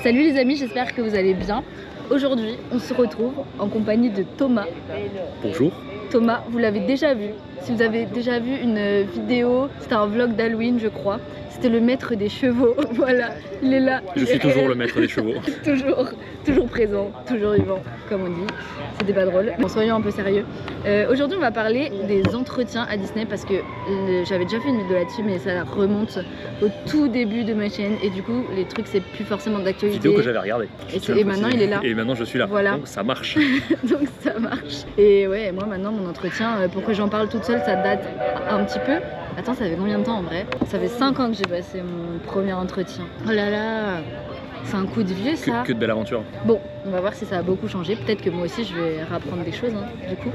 Salut les amis, j'espère que vous allez bien. Aujourd'hui, on se retrouve en compagnie de Thomas. Bonjour. Thomas, vous l'avez déjà vu. Si vous avez déjà vu une vidéo, c'était un vlog d'Halloween je crois. C'était le maître des chevaux, voilà, il est là. Je suis toujours le maître des chevaux. toujours présent, toujours vivant, comme on dit. C'était pas drôle. Bon, soyons un peu sérieux. Aujourd'hui, on va parler des entretiens à Disney parce que j'avais déjà fait une vidéo là-dessus, mais ça remonte au tout début de ma chaîne et du coup, les trucs, c'est plus forcément d'actualité. Vidéo que j'avais regardée. Et maintenant, il est là. Et maintenant, je suis là. Voilà. Donc, ça marche. Donc, ça marche. Et ouais, moi maintenant, mon entretien, pour que j'en parle toute seule, ça date un petit peu. Attends, ça fait combien de temps en vrai? Ça fait 5 ans que j'ai passé mon premier entretien. Oh là là, c'est un coup de vieux ça. Que de belle aventure. Bon, on va voir si ça a beaucoup changé. Peut-être que moi aussi je vais réapprendre des choses, hein, du coup.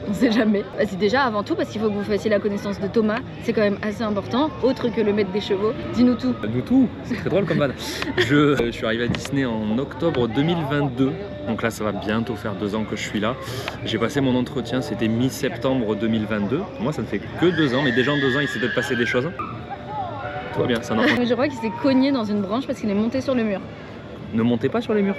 On sait jamais. C'est déjà avant tout parce qu'il faut que vous fassiez la connaissance de Thomas. C'est quand même assez important, autre que le maître des chevaux. Dis-nous tout. Nous tout, c'est très drôle comme vanne. Je suis arrivé à Disney en octobre 2022. Donc là, ça va bientôt faire 2 ans que je suis là. J'ai passé mon entretien, c'était mi-septembre 2022. Moi, ça ne fait que 2 ans, mais déjà en 2 ans, il s'est peut-être passé des choses. Tout va bien, c'est un enfant. Je crois qu'il s'est cogné dans une branche parce qu'il est monté sur le mur. Ne montez pas sur les murs.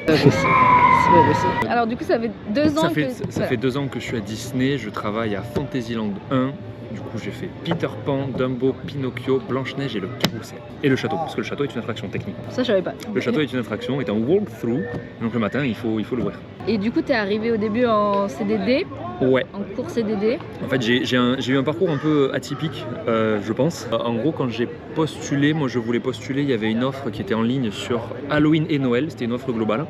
Alors du coup, ça fait 2 ans Ça fait 2 ans que je suis à Disney. Je travaille à Fantasyland 1. Du coup, j'ai fait Peter Pan, Dumbo, Pinocchio, Blanche-Neige et le Carrousel. Et le château, parce que le château est une attraction technique. Ça, je savais pas. Le château est une attraction, est un walkthrough. Donc le matin, il faut l'ouvrir. Et du coup, t'es arrivé au début en CDD. Ouais. En cours CDD. En fait, j'ai eu un parcours un peu atypique, je pense. En gros, quand j'ai postulé, moi je voulais postuler, il y avait une offre qui était en ligne sur Halloween et Noël. C'était une offre globale.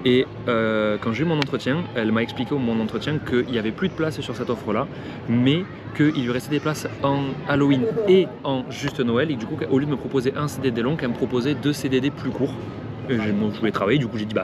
Et quand j'ai eu mon entretien, elle m'a expliqué au mon entretien qu'il n'y avait plus de place sur cette offre-là, mais qu'il lui restait des places en Halloween et en juste Noël. Et du coup, au lieu de me proposer un CDD long, elle me proposait 2 CDD plus courts. Moi, je voulais travailler, du coup j'ai dit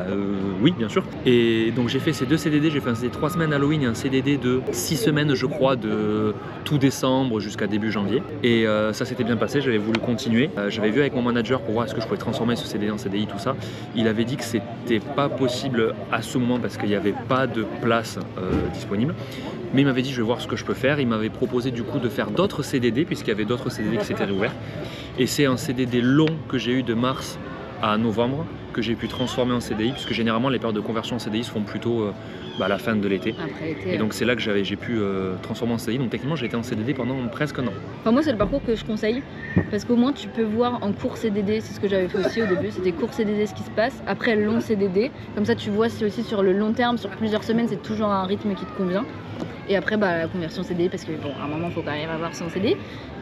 oui bien sûr. Et donc j'ai fait ces 2 CDD, j'ai fait un CDD 3 semaines Halloween et un CDD de 6 semaines je crois, de tout décembre jusqu'à début janvier. Et ça s'était bien passé, j'avais voulu continuer. J'avais vu avec mon manager pour voir est-ce que je pouvais transformer ce CDD en CDI, tout ça. Il avait dit que c'était pas possible à ce moment parce qu'il n'y avait pas de place disponible. Mais il m'avait dit je vais voir ce que je peux faire. Il m'avait proposé du coup de faire d'autres CDD puisqu'il y avait d'autres CDD qui s'étaient réouverts. Et c'est un CDD long que j'ai eu de mars à novembre que j'ai pu transformer en CDI puisque généralement les périodes de conversion en CDI se font plutôt à la fin de l'été. Et donc c'est là que j'ai pu transformer en CDI. Donc techniquement j'ai été en CDD pendant presque un an. Enfin moi c'est le parcours que je conseille parce qu'au moins tu peux voir en cours CDD, c'est ce que j'avais fait aussi au début, c'était cours CDD ce qui se passe, après long CDD, comme ça tu vois si aussi sur le long terme, sur plusieurs semaines c'est toujours un rythme qui te convient. Et après la conversion CDI parce que bon à un moment il faut quand même avoir son CDI,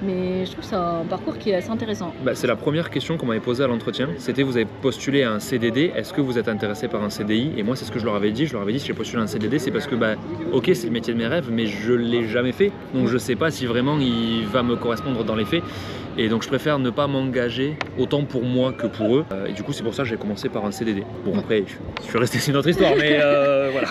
mais je trouve que c'est un parcours qui est assez intéressant. C'est la première question qu'on m'avait posée à l'entretien, c'était vous avez postulé à un CDD, est-ce que vous êtes intéressé par un CDI? Et moi c'est ce que je leur avais dit, si j'ai postulé à un CDD c'est parce que ok c'est le métier de mes rêves mais je l'ai jamais fait, donc je sais pas si vraiment il va me correspondre dans les faits. Et donc je préfère ne pas m'engager autant pour moi que pour eux. Et du coup c'est pour ça que j'ai commencé par un CDD. Bon après je suis resté sur une autre histoire mais voilà.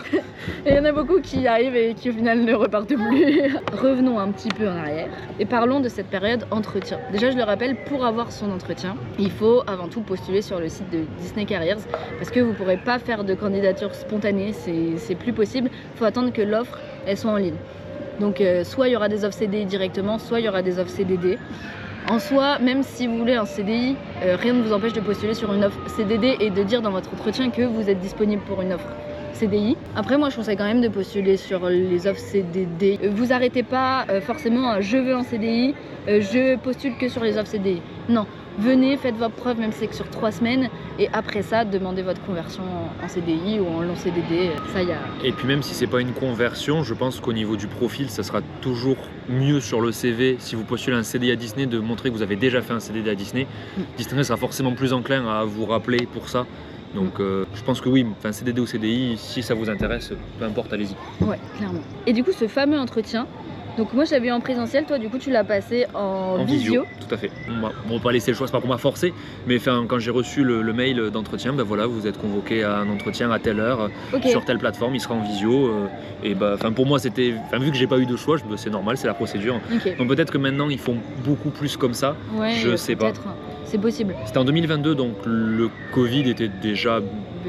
Et il y en a beaucoup qui arrivent et qui au final ne repartent plus. Revenons un petit peu en arrière et parlons de cette période entretien. Déjà je le rappelle, pour avoir son entretien, il faut avant tout postuler sur le site de Disney Careers parce que vous ne pourrez pas faire de candidature spontanée, c'est plus possible. Il faut attendre que l'offre elle soit en ligne. Donc soit il y aura des offres CDI directement, soit il y aura des offres CDD. En soi, même si vous voulez un CDI, rien ne vous empêche de postuler sur une offre CDD et de dire dans votre entretien que vous êtes disponible pour une offre CDI. Après moi je conseille quand même de postuler sur les offres CDD. Vous arrêtez pas forcément à je veux un CDI, je postule que sur les offres CDI. Non, venez, faites votre preuve même si c'est que sur 3 semaines et après ça demandez votre conversion en CDI ou en long CDD, ça y a. Et puis même si c'est pas une conversion, je pense qu'au niveau du profil ça sera toujours mieux sur le CV si vous postulez un CDI à Disney de montrer que vous avez déjà fait un CDD à Disney. Disney sera forcément plus enclin à vous rappeler pour ça. Donc je pense que oui, CDD ou CDI, si ça vous intéresse, peu importe, allez-y. Ouais, clairement. Et du coup, ce fameux entretien, donc moi je l'avais eu en présentiel, toi du coup tu l'as passé en visio. Tout à fait. On va pas laisser le choix, c'est pas qu'on m'a forcé, mais quand j'ai reçu le mail d'entretien, voilà, vous êtes convoqué à un entretien à telle heure, sur telle plateforme, il sera en visio. Et pour moi c'était, vu que j'ai pas eu de choix, c'est normal, c'est la procédure. Donc peut-être que maintenant ils font beaucoup plus comme ça, je sais pas. C'est possible. C'était en 2022, donc le Covid était déjà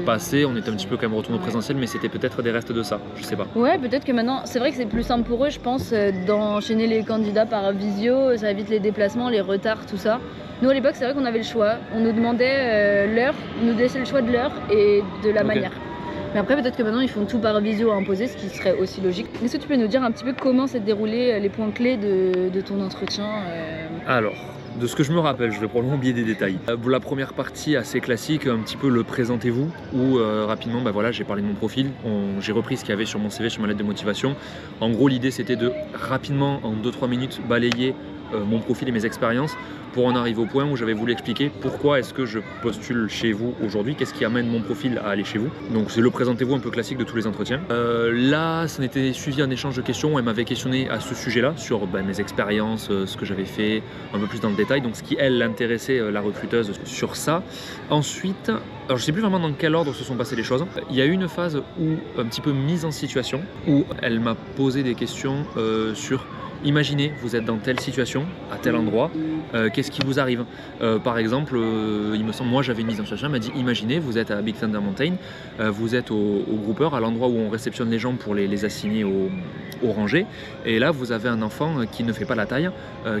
passé, on était un petit peu quand même retourné au présentiel, mais c'était peut-être des restes de ça, je sais pas. Ouais, peut-être que maintenant, c'est vrai que c'est plus simple pour eux, je pense, d'enchaîner les candidats par visio, ça évite les déplacements, les retards, tout ça. Nous à l'époque, c'est vrai qu'on avait le choix, on nous demandait l'heure, on nous laissait le choix de l'heure et de la manière. Mais après, peut-être que maintenant, ils font tout par visio imposé, ce qui serait aussi logique. Est-ce que tu peux nous dire un petit peu comment s'est déroulé les points clés de ton entretien Alors, de ce que je me rappelle, je vais probablement oublier des détails. La première partie assez classique, un petit peu le présentez-vous, où rapidement, voilà, j'ai parlé de mon profil, j'ai repris ce qu'il y avait sur mon CV, sur ma lettre de motivation. En gros, l'idée c'était de rapidement, en 2-3 minutes, balayer mon profil et mes expériences pour en arriver au point où j'avais voulu expliquer pourquoi est-ce que je postule chez vous aujourd'hui, qu'est-ce qui amène mon profil à aller chez vous. Donc c'est le présentez-vous un peu classique de tous les entretiens. Là, ça n'était suivi un échange de questions où elle m'avait questionné à ce sujet-là, sur mes expériences, ce que j'avais fait, un peu plus dans le détail, donc ce qui, elle, l'intéressait, la recruteuse, sur ça. Ensuite, alors je sais plus vraiment dans quel ordre se sont passées les choses. Il y a eu une phase où, un petit peu mise en situation, où elle m'a posé des questions sur imaginez, vous êtes dans telle situation, à tel endroit, qu'est-ce qui vous arrive par exemple, il me semble, moi j'avais une mise en situation, elle m'a dit imaginez, vous êtes à Big Thunder Mountain, vous êtes au grouper, à l'endroit où on réceptionne les gens pour les assigner aux rangées, et là vous avez un enfant qui ne fait pas la taille,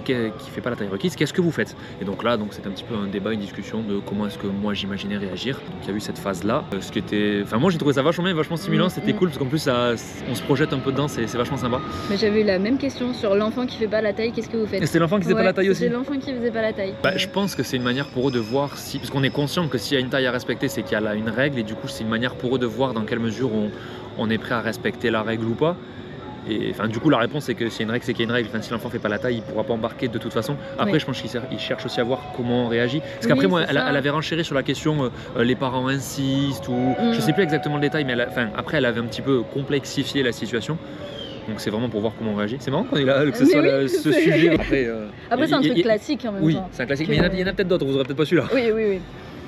qui fait pas la taille requise, qu'est-ce que vous faites? Et donc là, c'est un petit peu un débat, une discussion de comment est-ce que moi j'imaginais réagir. Donc il y a eu cette phase-là, ce qui était, enfin moi j'ai trouvé ça vachement bien, vachement stimulant, c'était cool parce qu'en plus on se projette un peu dedans, c'est vachement sympa. Mais j'avais eu la même question sur l'enfant qui fait pas la taille, qu'est-ce que vous faites? Et c'est l'enfant qui faisait pas la taille aussi? C'est l'enfant qui faisait pas la taille. Je pense que c'est une manière pour eux de voir si, parce qu'on est conscient que s'il y a une taille à respecter, c'est qu'il y a là une règle, et du coup c'est une manière pour eux de voir dans quelle mesure on est prêt à respecter la règle ou pas. Et enfin, du coup, la réponse c'est que s'il y a une règle, c'est qu'il y a une règle. Enfin, si l'enfant fait pas la taille, il pourra pas embarquer de toute façon. Après, je pense qu'il cherche aussi à voir comment on réagit. Parce qu'après, moi, elle avait renchéri sur la question les parents insistent, ou je sais plus exactement le détail, mais après, elle avait un petit peu complexifié la situation. Donc c'est vraiment pour voir comment on réagit. C'est marrant qu'on est là, que ce soit ce sujet. Après c'est un truc classique en même temps. Oui, c'est un classique, mais il y en a peut-être d'autres, vous aurez peut-être pas celui-là. Oui.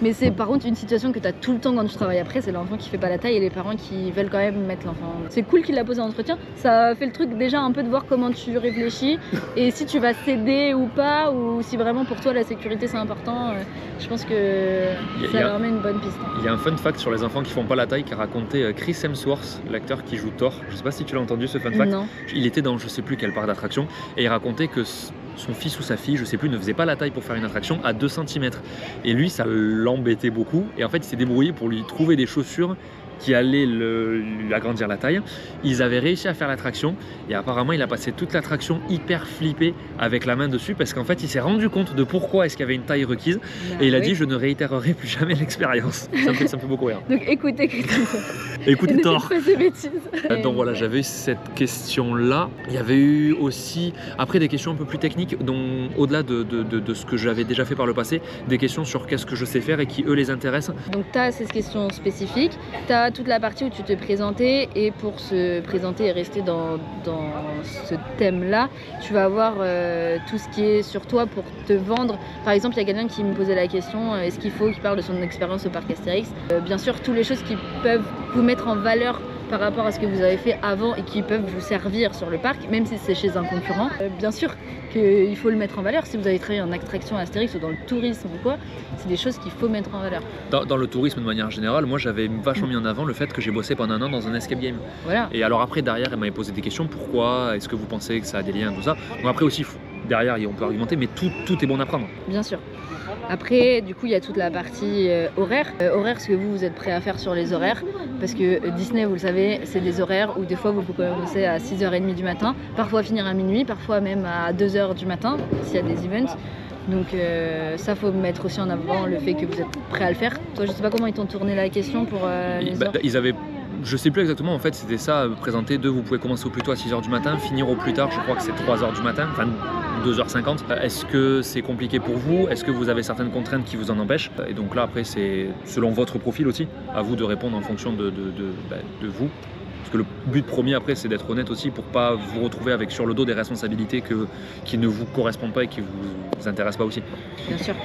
Mais c'est par contre une situation que tu as tout le temps quand tu travailles après, c'est l'enfant qui fait pas la taille et les parents qui veulent quand même mettre l'enfant. C'est cool qu'il l'a posé en entretien, ça fait le truc déjà un peu de voir comment tu réfléchis et si tu vas céder ou pas, ou si vraiment pour toi la sécurité c'est important. Je pense que ça leur met une bonne piste. Il y a un fun fact sur les enfants qui font pas la taille qu'a raconté Chris Hemsworth, l'acteur qui joue Thor. Je sais pas si tu l'as entendu ce fun fact. Non. Il était dans je sais plus quel parc d'attraction et il racontait que son fils ou sa fille, je sais plus, ne faisait pas la taille pour faire une attraction à 2 cm. Et lui, ça l'embêtait beaucoup. Et en fait, il s'est débrouillé pour lui trouver des chaussures qui allaient lui agrandir la taille. Ils avaient réussi à faire l'attraction et apparemment il a passé toute l'attraction hyper flippé avec la main dessus parce qu'en fait il s'est rendu compte de pourquoi est-ce qu'il y avait une taille requise et il a dit je ne réitérerai plus jamais l'expérience. Ça me fait beaucoup rire. Donc écoutez Christophe. Écoutez Thor. Pas ces bêtises. Donc voilà, j'avais eu cette question là. Il y avait eu aussi après des questions un peu plus techniques, dont au-delà de ce que j'avais déjà fait par le passé, des questions sur qu'est-ce que je sais faire et qui eux les intéressent. Donc tu as ces questions spécifiques, tu as toute la partie où tu te présentais et pour se présenter et rester dans ce thème-là, tu vas avoir tout ce qui est sur toi pour te vendre. Par exemple, il y a quelqu'un qui me posait la question, est-ce qu'il faut qu'il parle de son expérience au parc Astérix? Bien sûr, toutes les choses qui peuvent vous mettre en valeur par rapport à ce que vous avez fait avant et qui peuvent vous servir sur le parc, même si c'est chez un concurrent. Bien sûr qu'il faut le mettre en valeur. Si vous avez travaillé en attraction Astérix ou dans le tourisme ou quoi, c'est des choses qu'il faut mettre en valeur. Dans le tourisme de manière générale, moi j'avais vachement mis en avant le fait que j'ai bossé pendant 1 an dans un escape game. Voilà. Et alors après, derrière, elle m'avait posé des questions. Pourquoi? Est-ce que vous pensez que ça a des liens, tout ça? Donc après aussi, derrière, on peut argumenter, mais tout est bon à prendre. Bien sûr. Après, du coup, il y a toute la partie horaire. Horaire, ce que vous êtes prêt à faire sur les horaires. Parce que Disney, vous le savez, c'est des horaires où des fois vous pouvez commencer à 6h30 du matin, parfois finir à minuit, parfois même à 2h du matin, s'il y a des events. Donc ça, faut mettre aussi en avant le fait que vous êtes prêt à le faire. Toi, je sais pas comment ils t'ont tourné la question pour les heures. Ils avaient... Je sais plus exactement, en fait, c'était ça, présenté vous pouvez commencer au plus tôt à 6h du matin, finir au plus tard, je crois que c'est 3h du matin, enfin 2h50. Est-ce que c'est compliqué pour vous? Est-ce que vous avez certaines contraintes qui vous en empêchent? Et donc là, après, c'est selon votre profil aussi, à vous de répondre en fonction de vous. Parce que le but premier, après, c'est d'être honnête aussi pour pas vous retrouver avec sur le dos des responsabilités qui ne vous correspondent pas et qui vous intéressent pas aussi. Bien sûr.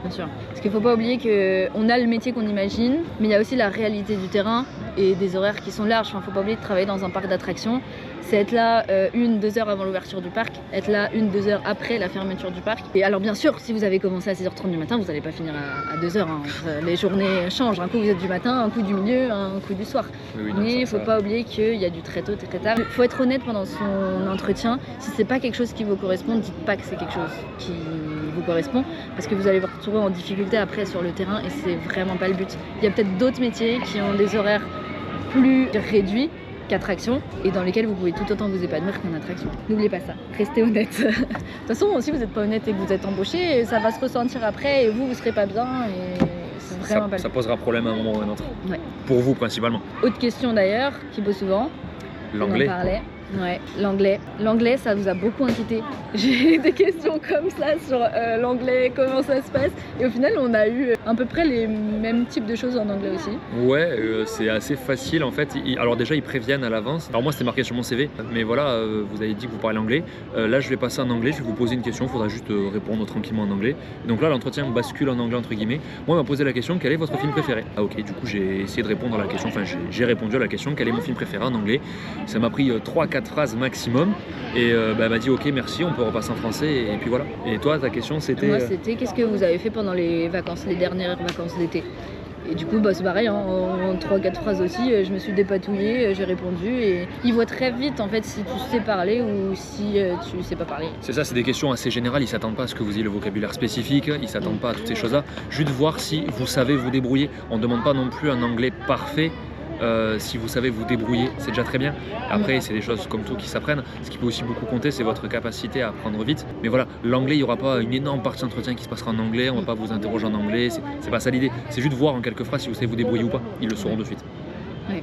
Bien sûr. Parce qu'il ne faut pas oublier qu'on a le métier qu'on imagine, mais il y a aussi la réalité du terrain et des horaires qui sont larges. Il ne faut pas oublier de travailler dans un parc d'attractions. C'est être là 1-2 heures avant l'ouverture du parc, être là 1-2 heures après la fermeture du parc. Et alors bien sûr, si vous avez commencé à 6h30 du matin, vous n'allez pas finir à 2h. Hein. Les journées changent. Un coup vous êtes du matin, un coup du milieu, un coup du soir. Oui, mais il ne faut pas oublier qu'il y a du très tôt, très tard. Il faut être honnête pendant son entretien. Si c'est pas quelque chose qui vous correspond, dites pas que c'est quelque chose qui vous correspond, parce que vous allez vous retrouver en difficulté après sur le terrain et c'est vraiment pas le but. Il y a peut-être d'autres métiers qui ont des horaires plus réduits qu'attraction et dans lesquels vous pouvez tout autant vous épanouir qu'en attraction. N'oubliez pas ça, restez honnête. De toute façon, si vous n'êtes pas honnête et que vous êtes embauché, ça va se ressentir après et vous serez pas bien et c'est vraiment pas le ça posera problème à un moment ou à un autre. Ouais. Pour vous principalement. Autre question d'ailleurs, qui pose souvent. L'anglais. On en parlait. Ouais, l'anglais. L'anglais, ça vous a beaucoup inquiété. J'ai des questions comme ça sur l'anglais, comment ça se passe. Et au final, on a eu à peu près les mêmes types de choses en anglais aussi. Ouais, c'est assez facile en fait. Alors déjà, ils préviennent à l'avance. Alors moi, c'était marqué sur mon CV, mais voilà, vous avez dit que vous parlez anglais. Là, je vais passer en anglais, je vais vous poser une question, il faudra juste répondre tranquillement en anglais. Et donc là, l'entretien bascule en anglais entre guillemets. Moi, on m'a posé la question, quel est votre film préféré? Ah ok, du coup, j'ai essayé de répondre à la question, enfin, j'ai répondu à la question, quel est mon film préféré en anglais. Ça m'a pris 3-4 phrases maximum et elle m'a dit ok merci, on peut repasser en français et puis voilà. Et toi, ta question c'était Moi c'était qu'est-ce que vous avez fait pendant les vacances, les dernières vacances d'été? Et du coup c'est pareil, hein, en 3-4 phrases aussi, je me suis dépatouillée, j'ai répondu et ils voient très vite en fait si tu sais parler ou si tu sais pas parler. C'est ça, c'est des questions assez générales, ils s'attendent pas à ce que vous ayez le vocabulaire spécifique, ils s'attendent pas à toutes ces choses là, juste voir si vous savez vous débrouiller. On demande pas non plus un anglais parfait. Si vous savez vous débrouiller, c'est déjà très bien. Après, c'est des choses comme tout qui s'apprennent. Ce qui peut aussi beaucoup compter, c'est votre capacité à apprendre vite. Mais voilà, l'anglais, il n'y aura pas une énorme partie d'entretien qui se passera en anglais. On va pas vous interroger en anglais. C'est pas ça l'idée. C'est juste voir en quelques phrases si vous savez vous débrouiller ou pas. Ils le sauront de suite. Ouais.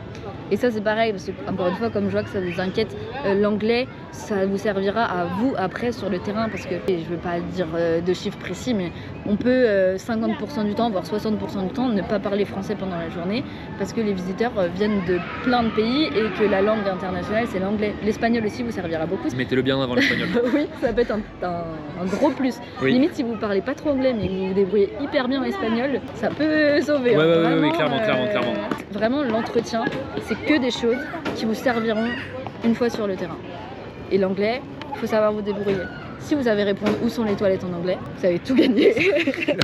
Et ça c'est pareil, parce que encore une fois, comme je vois que ça vous inquiète, l'anglais ça vous servira à vous après sur le terrain, parce que je ne veux pas dire de chiffres précis, mais on peut 50% du temps, voire 60% du temps ne pas parler français pendant la journée, parce que les visiteurs viennent de plein de pays et que la langue internationale c'est l'anglais. L'espagnol aussi vous servira beaucoup. Mettez-le bien avant l'espagnol. Oui, ça peut être un gros plus. Oui. Limite si vous parlez pas trop anglais mais que vous vous débrouillez hyper bien en espagnol, ça peut sauver. Oui, clairement. Vraiment l'entretien, c'est que des choses qui vous serviront une fois sur le terrain. Et l'anglais, il faut savoir vous débrouiller. Si vous savez répondre où sont les toilettes en anglais, vous avez tout gagné.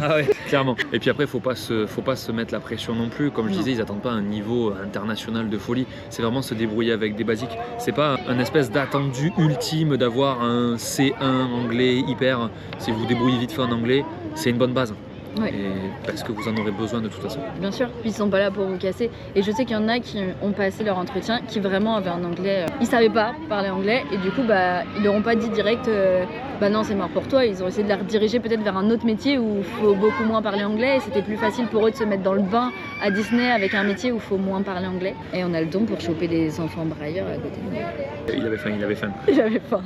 Ah ouais, clairement. Et puis après, faut pas se mettre la pression non plus. Comme je disais, ils attendent pas un niveau international de folie. C'est vraiment se débrouiller avec des basiques. C'est pas un espèce d'attendu ultime d'avoir un C1 anglais hyper. Si vous vous débrouillez vite fait en anglais, c'est une bonne base. Ouais. Et parce que vous en aurez besoin de toute façon. Bien sûr, puis ils sont pas là pour vous casser. Et je sais qu'il y en a qui ont passé leur entretien, qui vraiment avaient un anglais, ils savaient pas parler anglais et du coup ils leur ont pas dit direct non c'est mort pour toi. Ils ont essayé de la rediriger peut-être vers un autre métier où il faut beaucoup moins parler anglais et c'était plus facile pour eux de se mettre dans le bain à Disney avec un métier où il faut moins parler anglais. Et on a le don pour choper des enfants brailleurs à côté de nous. Il avait faim. J'avais faim.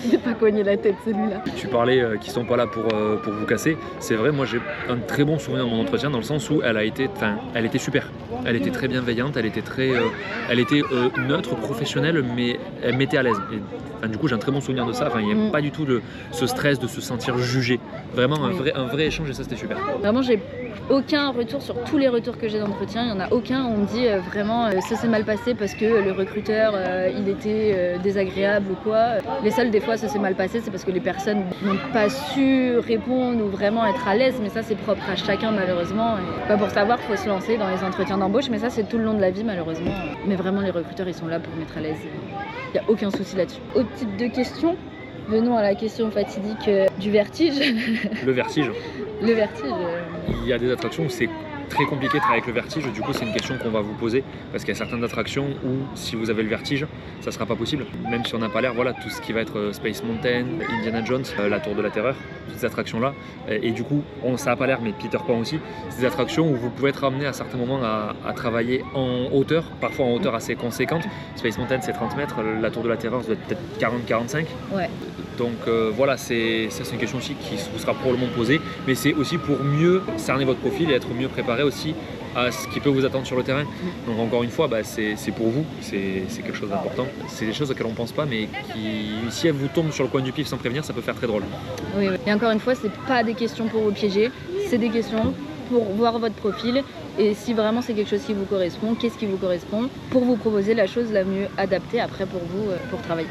Il n'a pas cogné la tête celui-là. Tu parlais qu'ils sont pas là pour vous casser. C'est vrai, moi j'ai un très bon souvenir de mon entretien dans le sens où elle était super. Elle était très bienveillante, elle était neutre, professionnelle, mais elle mettait à l'aise. Et, du coup, j'ai un très bon souvenir de ça. Il n'y a pas du tout ce stress de se sentir jugé. Vraiment un vrai échange et ça c'était super. Vraiment, j'ai aucun retour sur tous les retours que j'ai d'entretien. Il n'y en a aucun où on me dit vraiment ça s'est mal passé parce que le recruteur il était désagréable ou quoi. Les seuls des fois ça s'est mal passé c'est parce que les personnes n'ont pas su répondre ou vraiment être à l'aise, mais ça c'est propre à chacun malheureusement. Et, pour savoir, il faut se lancer dans les entretiens d'embauche, mais ça c'est tout le long de la vie malheureusement. Mais vraiment les recruteurs ils sont là pour mettre à l'aise. Il n'y a aucun souci là-dessus. Autre type de question. Venons à la question fatidique du vertige. Le vertige. Le vertige. Il y a des attractions où c'est très compliqué de travailler avec le vertige. Du coup, c'est une question qu'on va vous poser parce qu'il y a certaines attractions où, si vous avez le vertige, ça sera pas possible. Même si on n'a pas l'air, voilà, tout ce qui va être Space Mountain, Indiana Jones, la Tour de la Terreur, toutes ces attractions-là. Et du coup, ça n'a pas l'air, mais Peter Pan aussi. C'est des attractions où vous pouvez être amené à certains moments à travailler en hauteur, parfois en hauteur assez conséquente. Space Mountain, c'est 30 mètres. La Tour de la Terreur, ça doit être peut-être 40-45. Ouais. Donc voilà, c'est une question aussi qui vous sera probablement posée, mais c'est aussi pour mieux cerner votre profil et être mieux préparé aussi à ce qui peut vous attendre sur le terrain. Donc encore une fois, c'est pour vous, c'est quelque chose d'important. C'est des choses auxquelles on ne pense pas, mais qui, si elles vous tombent sur le coin du pif sans prévenir, ça peut faire très drôle. Oui. Et encore une fois, c'est pas des questions pour vous piéger, c'est des questions pour voir votre profil et si vraiment c'est quelque chose qui vous correspond, qu'est-ce qui vous correspond, pour vous proposer la chose la mieux adaptée après pour vous, pour travailler.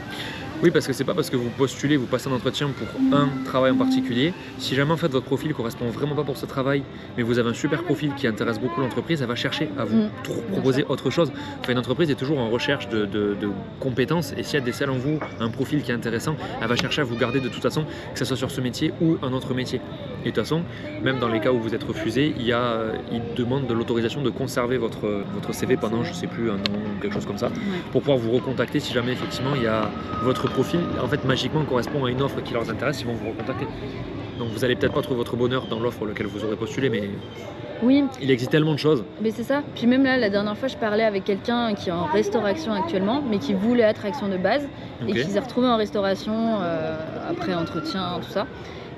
Oui, parce que c'est pas parce que vous postulez, vous passez un entretien pour un travail en particulier. Si jamais en fait votre profil correspond vraiment pas pour ce travail, mais vous avez un super profil qui intéresse beaucoup l'entreprise, elle va chercher à vous proposer autre chose. Enfin, une entreprise est toujours en recherche de compétences et si elle décèle en vous un profil qui est intéressant, elle va chercher à vous garder de toute façon, que ce soit sur ce métier ou un autre métier. Et de toute façon, même dans les cas où vous êtes refusé, ils demandent de l'autorisation de conserver votre CV pendant, je sais plus, un an ou quelque chose comme ça, pour pouvoir vous recontacter si jamais effectivement il y a votre profil en fait magiquement correspond à une offre qui leur intéresse, ils vont vous recontacter. Donc vous allez peut-être pas trouver votre bonheur dans l'offre laquelle vous aurez postulé, mais oui, il existe tellement de choses. Mais c'est ça. Puis même là, la dernière fois, je parlais avec quelqu'un qui est en restauration actuellement, mais qui voulait attraction de base et qui s'est retrouvé en restauration après entretien, tout ça.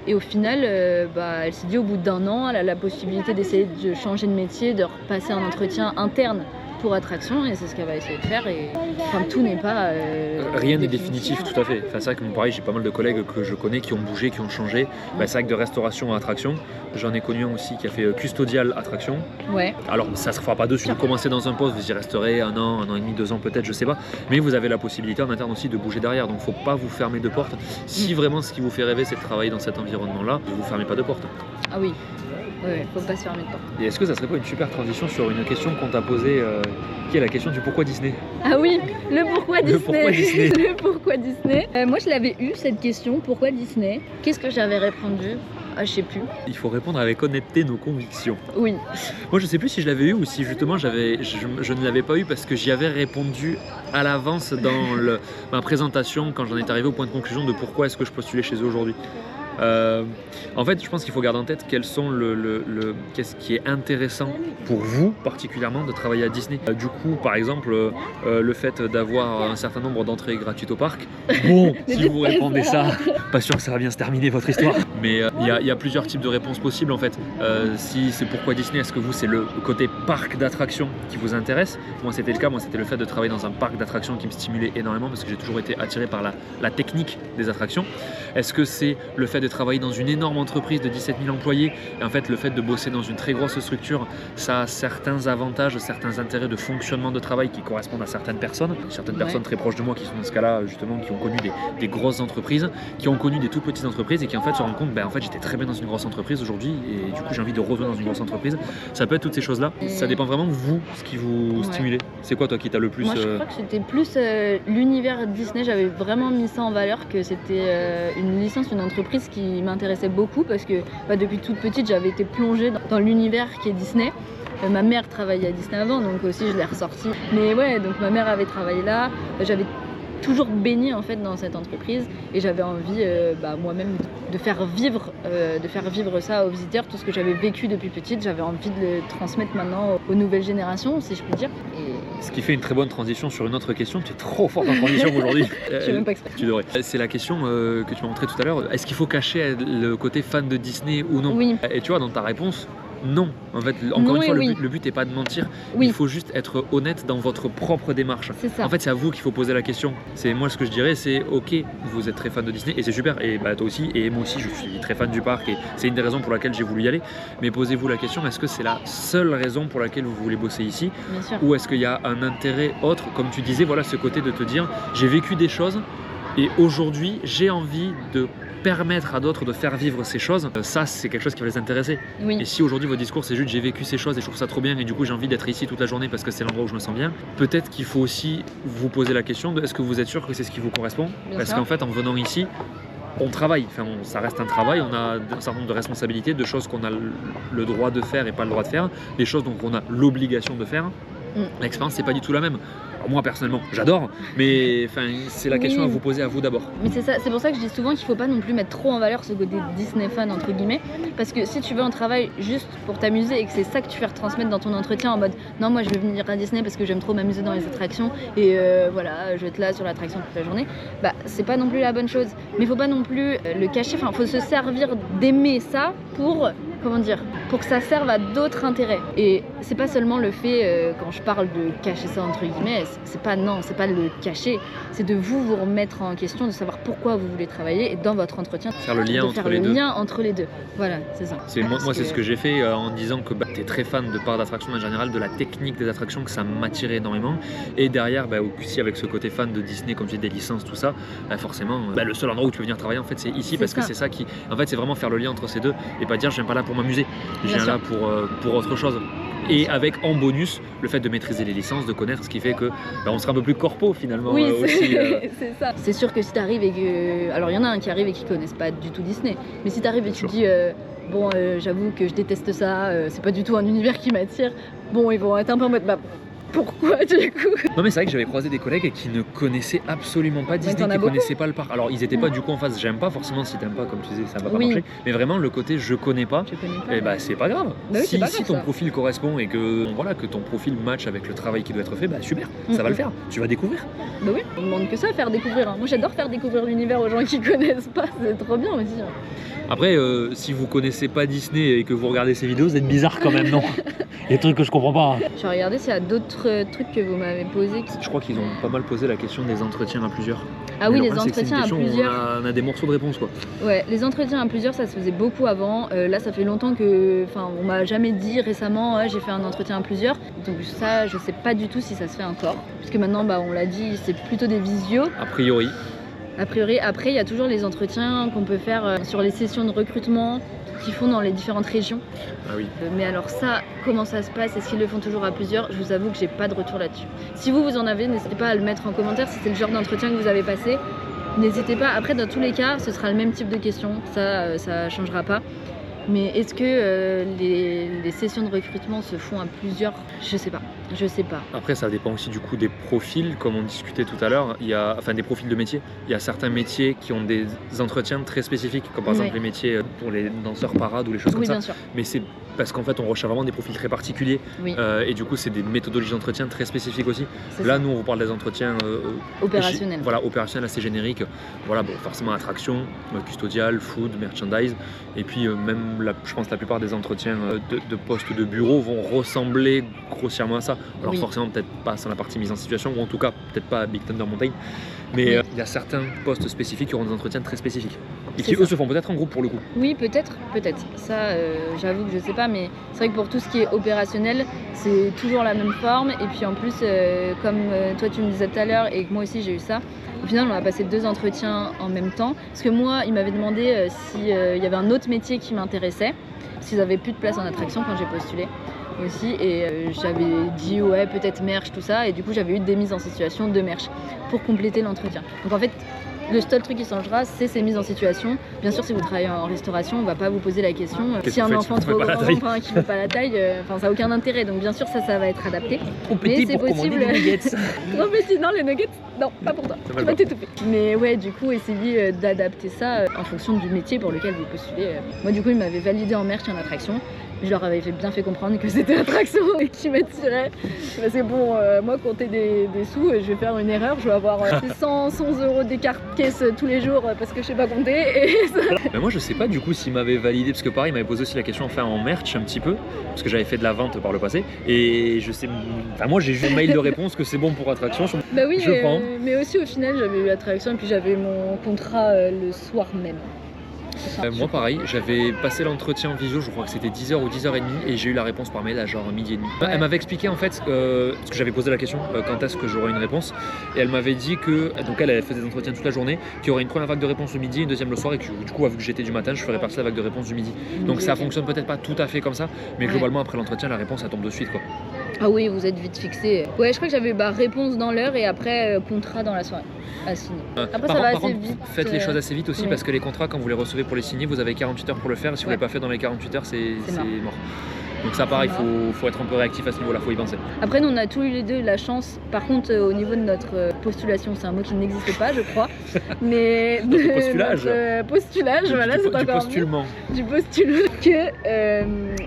Et au final, elle s'est dit au bout d'1 an, elle a la possibilité d'essayer de changer de métier, de repasser un entretien interne pour attraction et c'est ce qu'elle va essayer de faire et enfin, tout n'est pas rien n'est définitif, tout à fait. Enfin, c'est vrai que pareil, j'ai pas mal de collègues que je connais qui ont bougé, qui ont changé. C'est vrai que de restauration à attraction, j'en ai connu un aussi qui a fait custodial attraction. Ouais. Alors ça se fera pas dessus, vous commencez dans un poste, vous y resterez 1 an, 1 an et demi, 2 ans peut-être, je sais pas, mais vous avez la possibilité en interne aussi de bouger derrière, donc faut pas vous fermer de porte. Si vraiment ce qui vous fait rêver c'est de travailler dans cet environnement là, ne vous fermez pas de porte. Ah oui. Ouais, faut pas se fermer de porte. Et est-ce que ça serait pas une super transition sur une question qu'on t'a posée, qui est la question du pourquoi Disney? Ah oui, le pourquoi Disney. Le pourquoi Disney. Le pourquoi Disney. Moi je l'avais eu cette question, pourquoi Disney? Qu'est-ce que j'avais répondu? Ah, je sais plus. Il faut répondre avec honnêteté nos convictions. Oui. Moi je sais plus si je l'avais eu ou si justement je ne l'avais pas eu parce que j'y avais répondu à l'avance dans ma présentation quand j'en étais arrivé au point de conclusion de pourquoi est-ce que je postulais chez eux aujourd'hui. En fait, je pense qu'il faut garder en tête qu'est-ce qui est intéressant pour vous particulièrement de travailler à Disney. Du coup, par exemple, le fait d'avoir un certain nombre d'entrées gratuites au parc. Bon, si vous répondez ça, pas sûr que ça va bien se terminer votre histoire. Mais il y a plusieurs types de réponses possibles en fait. Si c'est pourquoi Disney, est-ce que vous c'est le côté parc d'attractions qui vous intéresse? Moi c'était le cas, moi c'était le fait de travailler dans un parc d'attractions qui me stimulait énormément parce que j'ai toujours été attiré par la technique des attractions. Est-ce que c'est le fait de travailler dans une énorme entreprise de 17 000 employés et en fait le fait de bosser dans une très grosse structure, ça a certains avantages, certains intérêts de fonctionnement de travail qui correspondent à certaines personnes très proches de moi qui sont dans ce cas-là justement, qui ont connu des grosses entreprises, qui ont connu des toutes petites entreprises et qui en fait se rendent compte en fait j'étais très bien dans une grosse entreprise aujourd'hui et du coup j'ai envie de retourner dans une grosse entreprise. Ça peut être toutes ces choses-là, ça dépend vraiment de vous, ce qui vous stimule. C'est quoi toi qui t'a le plus... Moi je crois que c'était plus l'univers Disney, j'avais vraiment mis ça en valeur, que c'était une licence, une entreprise qui m'intéressait beaucoup parce que depuis toute petite j'avais été plongée dans l'univers qui est Disney. Ma mère travaillait à Disney avant donc aussi je l'ai ressorti. Mais ouais, donc ma mère avait travaillé là, j'avais toujours baigné en fait dans cette entreprise et j'avais envie moi-même de faire vivre ça aux visiteurs, tout ce que j'avais vécu depuis petite, j'avais envie de le transmettre maintenant aux nouvelles générations si je puis dire. Ce qui fait une très bonne transition sur une autre question. Tu es trop fort en transition aujourd'hui. Je suis même pas expert. Tu devrais. C'est la question que tu m'as montrée tout à l'heure. Est-ce qu'il faut cacher le côté fan de Disney ou non? Oui. Et tu vois, dans ta réponse, non. En fait, encore une fois, le but n'est pas de mentir. Oui. Il faut juste être honnête dans votre propre démarche. C'est ça. En fait, c'est à vous qu'il faut poser la question. Moi, ce que je dirais, c'est ok, vous êtes très fan de Disney et c'est super. Et toi aussi, et moi aussi, je suis très fan du parc et c'est une des raisons pour laquelle j'ai voulu y aller. Mais posez-vous la question, est-ce que c'est la seule raison pour laquelle vous voulez bosser ici? Bien sûr. Ou est-ce qu'il y a un intérêt autre, comme tu disais, voilà, ce côté de te dire, j'ai vécu des choses et aujourd'hui, j'ai envie de permettre à d'autres de faire vivre ces choses, ça c'est quelque chose qui va les intéresser. Oui. Et si aujourd'hui votre discours c'est juste j'ai vécu ces choses et je trouve ça trop bien et du coup j'ai envie d'être ici toute la journée parce que c'est l'endroit où je me sens bien, peut-être qu'il faut aussi vous poser la question de est-ce que vous êtes sûr que c'est ce qui vous correspond? Parce qu'en fait en venant ici, on travaille, ça reste un travail, on a un certain nombre de responsabilités, de choses qu'on a le droit de faire et pas le droit de faire, des choses dont on a l'obligation de faire. L'expérience c'est pas du tout la même. Alors moi personnellement j'adore, mais c'est la question à vous poser à vous d'abord. Mais c'est ça, c'est pour ça que je dis souvent qu'il faut pas non plus mettre trop en valeur ce côté Disney fan entre guillemets, parce que si tu veux un travail juste pour t'amuser et que c'est ça que tu fais retransmettre dans ton entretien en mode non moi je veux venir à Disney parce que j'aime trop m'amuser dans les attractions et voilà je vais être là sur l'attraction toute la journée, c'est pas non plus la bonne chose. Mais il faut pas non plus le cacher, faut se servir d'aimer ça pour comment dire, pour que ça serve à d'autres intérêts. Et c'est pas seulement le fait, quand je parle de cacher ça entre guillemets, c'est pas le cacher, c'est de vous remettre en question, de savoir pourquoi vous voulez travailler et dans votre entretien, Faire le lien entre les deux. Voilà, c'est ça. Moi, c'est ce que j'ai fait en disant que tu es très fan de parcs d'attractions en général, de la technique des attractions, que ça m'attirait énormément. Et derrière, aussi avec ce côté fan de Disney, comme tu dis, des licences, tout ça, forcément, le seul endroit où tu peux venir travailler, en fait, c'est ici, parce que c'est ça qui... En fait, c'est vraiment faire le lien entre ces deux et pas dire je viens pas là pour m'amuser, je viens là pour autre chose. Et avec en bonus le fait de maîtriser les licences, de connaître, ce qui fait que on sera un peu plus corpo finalement. Oui, aussi. C'est ça. C'est sûr que si t'arrives et que... Alors il y en a un qui arrive et qui connaissent pas du tout Disney, mais si t'arrives et tu dis j'avoue que je déteste ça, c'est pas du tout un univers qui m'attire, ils vont être un peu en mode pourquoi du coup? Non mais c'est vrai que j'avais croisé des collègues qui ne connaissaient absolument pas Disney, qui connaissaient pas le parc. Alors ils étaient pas du coup en face, j'aime pas forcément, si t'aimes pas, comme tu disais, ça va pas marcher. Mais vraiment le côté je connais pas, c'est pas grave. Si ton profil correspond et que ton profil match avec le travail qui doit être fait, super, ça va le faire, tu vas découvrir. Bah oui, on demande que ça, faire découvrir. Moi j'adore faire découvrir l'univers aux gens qui connaissent pas, c'est trop bien aussi. Après, si vous connaissez pas Disney et que vous regardez ces vidéos, vous êtes bizarre quand même, non? Il y a des trucs que je comprends pas. Je vais regarder s'il y a d'autres trucs que vous m'avez posés. Je crois qu'ils ont pas mal posé la question des entretiens à plusieurs. Ah oui, les entretiens à plusieurs. On a des morceaux de réponse quoi. Ouais, les entretiens à plusieurs, ça se faisait beaucoup avant. Là, ça fait longtemps que, on m'a jamais dit récemment, j'ai fait un entretien à plusieurs. Donc ça, je sais pas du tout si ça se fait encore, puisque maintenant, on l'a dit, c'est plutôt des visios. A priori. Après, il y a toujours les entretiens qu'on peut faire sur les sessions de recrutement qu'ils font dans les différentes régions. Ah oui. Mais alors ça, comment ça se passe? Est-ce qu'ils le font toujours à plusieurs? Je vous avoue que j'ai pas de retour là-dessus. Si vous en avez, n'hésitez pas à le mettre en commentaire si c'est le genre d'entretien que vous avez passé. N'hésitez pas. Après, dans tous les cas, ce sera le même type de questions. Ça changera pas. Mais est-ce que les sessions de recrutement se font à plusieurs? Je sais pas. Après, ça dépend aussi du coup des profils, comme on discutait tout à l'heure. Il y a, des profils de métiers. Il y a certains métiers qui ont des entretiens très spécifiques, comme par exemple les métiers pour les danseurs parades ou les choses comme ça. Bien sûr. Mais c'est parce qu'en fait, on recherche vraiment des profils très particuliers. Oui. Et du coup, c'est des méthodologies d'entretien très spécifiques aussi. Là, nous, on vous parle des entretiens opérationnels. Opérationnels assez génériques. Forcément, attraction, custodial, food, merchandise. Et puis, je pense que la plupart des entretiens de postes de bureau vont ressembler grossièrement à ça. Alors forcément peut-être pas sur la partie mise en situation, ou en tout cas peut-être pas à Big Thunder Mountain, mais il y a certains postes spécifiques qui auront des entretiens très spécifiques et qui eux se font peut-être en groupe pour le coup. Oui, peut-être. Ça, j'avoue que je sais pas, mais c'est vrai que pour tout ce qui est opérationnel, c'est toujours la même forme. Et puis en plus, comme toi tu me disais tout à l'heure et que moi aussi j'ai eu ça, au final on a passé 2 entretiens en même temps. Parce que moi, il m'avait demandé s'il y avait un autre métier qui m'intéressait, s'ils avaient plus de place en attraction quand j'ai postulé aussi, et j'avais dit peut-être merch, tout ça, et du coup j'avais eu des mises en situation de merch pour compléter l'entretien. Donc en fait, le seul truc qui changera, c'est ces mises en situation. Bien sûr, si vous travaillez en restauration, on va pas vous poser la question si un enfant trop grand, qui veut pas la taille, ça a aucun intérêt. Donc bien sûr, ça va être adapté. Trop petit pour commander des nuggets. Trop petit, non, les nuggets, non, pas pour toi. Tu vas t'étouffer. Mais ouais, du coup, essayez d'adapter ça en fonction du métier pour lequel vous postulez. Moi, du coup, ils m'avaient validé en merch et en attraction. Je leur avais bien fait comprendre que c'était l'attraction qui m'attirait. Parce que moi, compter des sous, je vais faire une erreur. Je vais avoir 100 € d'écart caisse tous les jours parce que je sais pas compter. Mais moi, je sais pas du coup s'ils m'avaient validé, parce que pareil, ils m'avaient posé aussi la question en merch un petit peu, parce que j'avais fait de la vente par le passé. Et je sais, moi, j'ai eu un mail de réponse que c'est bon pour attraction. Bah oui, je prends. Mais aussi au final, j'avais eu l'attraction et puis j'avais mon contrat le soir même. Moi pareil, j'avais passé l'entretien en visio, je crois que c'était 10h ou 10h30 et j'ai eu la réponse par mail à genre midi et demi. Elle m'avait expliqué en fait, parce que j'avais posé la question, quand est-ce que j'aurais une réponse, et elle m'avait dit que, donc elle faisait des entretiens toute la journée, qu'il y aurait une première vague de réponse le midi et une deuxième le soir, et que du coup vu que j'étais du matin, je ferais partie de la vague de réponse du midi. Donc ça fonctionne peut-être pas tout à fait comme ça, mais globalement après l'entretien la réponse elle tombe de suite quoi. Ah oui, vous êtes vite fixé. Ouais, je crois que j'avais réponse dans l'heure et après contrat dans la soirée à signer. Après ça va assez vite. Faites les choses assez vite aussi parce que les contrats quand vous les recevez pour les signer, vous avez 48 heures pour le faire, et si vous l'avez pas fait dans les 48 heures, c'est mort. Donc ça pareil, il faut être un peu réactif à ce niveau-là, il faut y penser. Après nous on a tous les deux la chance, par contre au niveau de notre postulation, c'est un mot qui n'existe pas je crois, mais notre postulage. Voilà, c'est encore postulement. Du postulement que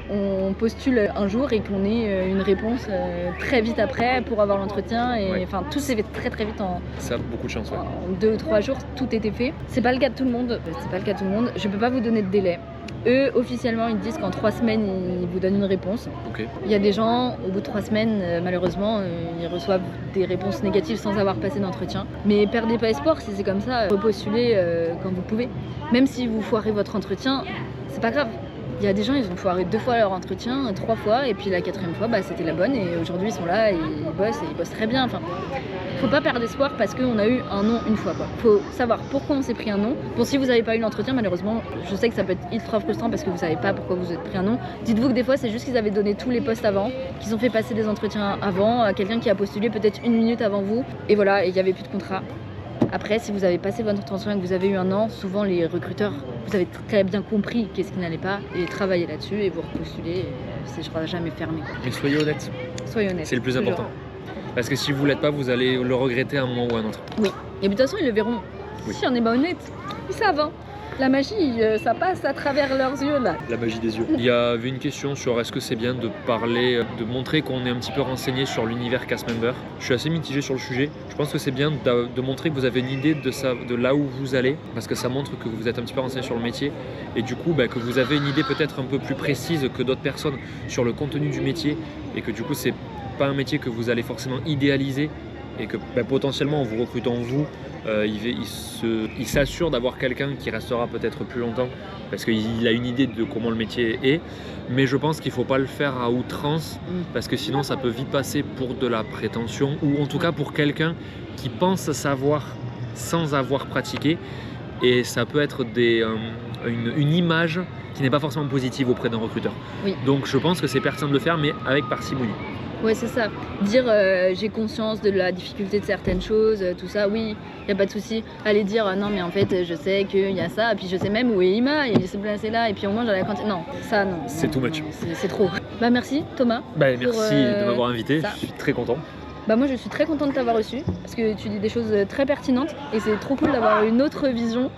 on postule un jour et qu'on ait une réponse très vite après pour avoir l'entretien et tout s'est fait très très vite ça a beaucoup de chance. En 2 ou 3 jours tout était fait. C'est pas le cas de tout le monde. Je peux pas vous donner de délai. Eux, officiellement, ils disent qu'en 3 semaines, ils vous donnent une réponse. Ok. Il y a des gens, au bout de 3 semaines, malheureusement, ils reçoivent des réponses négatives sans avoir passé d'entretien. Mais perdez pas espoir, si c'est comme ça, repostulez quand vous pouvez. Même si vous foirez votre entretien, c'est pas grave. Il y a des gens, ils ont foiré 2 fois leur entretien, 3 fois, et puis la 4e fois, bah, c'était la bonne, et aujourd'hui ils sont là, et ils bossent très bien. Enfin, faut pas perdre espoir parce qu'on a eu un non une fois, quoi. Faut savoir pourquoi on s'est pris un non. Bon, si vous n'avez pas eu l'entretien, malheureusement, je sais que ça peut être ultra frustrant parce que vous savez pas pourquoi vous êtes pris un non. Dites-vous que des fois, c'est juste qu'ils avaient donné tous les postes avant, qu'ils ont fait passer des entretiens avant, à quelqu'un qui a postulé peut-être 1 minute avant vous, et voilà, et il n'y avait plus de contrat. Après, si vous avez passé votre entretien et que vous avez eu un an, souvent les recruteurs, vous avez très bien compris qu'est-ce qui n'allait pas et travaillez là-dessus et vous repostulez. C'est, je crois, jamais fermé, quoi. Mais soyez honnête. Soyez honnête. C'est le plus toujours. important. Parce que si vous l'êtes pas, vous allez le regretter à un moment ou à un autre. Oui. Et de toute façon, ils le verront. Oui. Si on n'est pas honnête, ils savent. Hein. La magie, ça passe à travers leurs yeux, là. La magie des yeux. Il y avait une question sur est-ce que c'est bien de parler, de montrer qu'on est un petit peu renseigné sur l'univers cast member. Je suis assez mitigé sur le sujet. Je pense que c'est bien de montrer que vous avez une idée de là où vous allez, parce que ça montre que vous êtes un petit peu renseigné sur le métier et du coup que vous avez une idée peut-être un peu plus précise que d'autres personnes sur le contenu du métier et que du coup c'est pas un métier que vous allez forcément idéaliser et que potentiellement en vous recrutant vous, il s'assure d'avoir quelqu'un qui restera peut-être plus longtemps parce qu'il a une idée de comment le métier est, mais je pense qu'il ne faut pas le faire à outrance parce que sinon ça peut vite passer pour de la prétention ou en tout cas pour quelqu'un qui pense savoir sans avoir pratiqué et ça peut être une image qui n'est pas forcément positive auprès d'un recruteur. Oui. Donc je pense que c'est pertinent de le faire mais avec parcimonie. Ouais, c'est ça. Dire j'ai conscience de la difficulté de certaines choses, tout ça, oui, il n'y a pas de souci. Aller dire non, mais en fait, je sais qu'il y a ça, et puis je sais même où est Ima, il s'est placé là, et puis on mange à la cantine. Non, ça, non. C'est too much. C'est trop. Bah, merci Thomas. Merci pour, de m'avoir invité, ça. je suis très content. Bah moi je suis très contente de t'avoir reçu parce que tu dis des choses très pertinentes et c'est trop cool d'avoir une autre vision.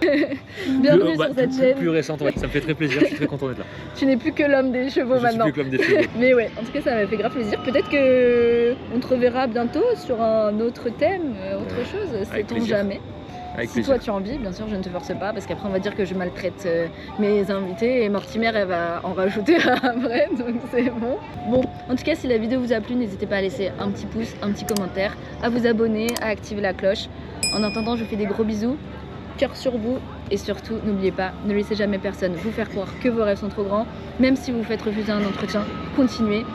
Bienvenue sur cette chaîne. Plus récente, ouais. Ça me fait très plaisir, je suis très content d'être là. Tu n'es plus que l'homme des chevaux maintenant. Je suis plus que l'homme des chevaux. Mais ouais, en tout cas ça m'a fait grave plaisir. Peut-être que on te reverra bientôt sur un autre thème, autre chose, sait-on jamais. Avec si plaisir. toi tu as envie, bien sûr, je ne te force pas parce qu'après on va dire que je maltraite mes invités et Mortimer elle va en rajouter après, donc c'est bon. Bon, en tout cas, si la vidéo vous a plu, n'hésitez pas à laisser un petit pouce, un petit commentaire, à vous abonner, à activer la cloche. En attendant, je vous fais des gros bisous, cœur sur vous et surtout, n'oubliez pas, ne laissez jamais personne vous faire croire que vos rêves sont trop grands. Même si vous faites refuser un entretien, continuez.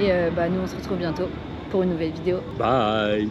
Et nous, on se retrouve bientôt pour une nouvelle vidéo. Bye.